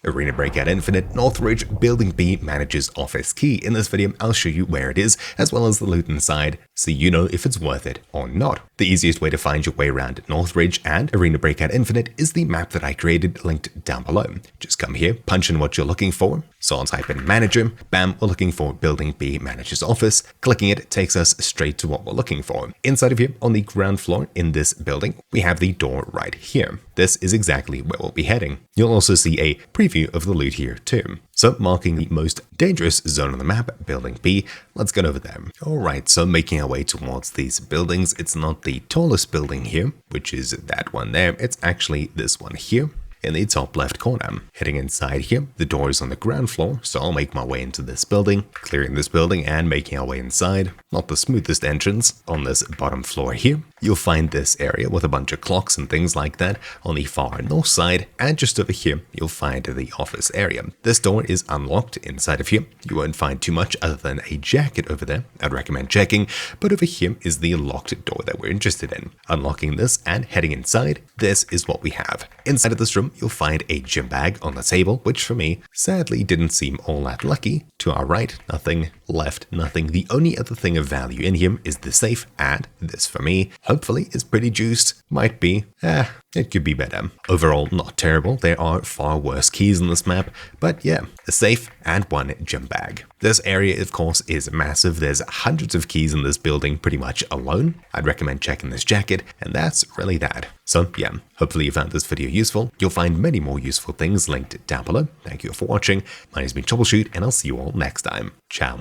Arena Breakout Infinite, Northridge, Building B manager's office key. In this video, I'll show you where it is, as well as the loot inside, so you know if it's worth it or not. The easiest way to find your way around Northridge and Arena Breakout Infinite is the map that I created, linked down below. Just come here, punch in what you're looking for, so I'll type in manager, bam, we're looking for Building B manager's office. Clicking it takes us straight to what we're looking for. Inside of here, on the ground floor in this building, we have the door right here. This is exactly where we'll be heading. You'll also see a preview of the loot here too. So marking the most dangerous zone on the map, Building B, let's get over there. Alright, so making our way towards these buildings. It's not the tallest building here, which is that one there. It's actually this one here in the top left corner. Heading inside here, the door is on the ground floor, so I'll make my way into this building, clearing this building and making our way inside. Not the smoothest entrance. On this bottom floor here, you'll find this area with a bunch of clocks and things like that on the far north side, and just over here, you'll find the office area. This door is unlocked. Inside of here, you won't find too much other than a jacket over there. I'd recommend checking, but over here is the locked door that we're interested in. Unlocking this and heading inside, this is what we have. Inside of this room, you'll find a gym bag on the table, which for me, sadly didn't seem all that lucky. To our right, nothing. Left, nothing. The only other thing of value in here is the safe, and this for me, hopefully is pretty juiced. Might be. It could be better. Overall, not terrible. There are far worse keys in this map, but yeah, a safe and one gym bag. This area, of course, is massive. There's hundreds of keys in this building pretty much alone. I'd recommend checking this jacket, and that's really that. So yeah, hopefully you found this video useful. You'll find many more useful things linked down below. Thank you for watching. My name's been Troubleshoot, and I'll see you all next time. Ciao.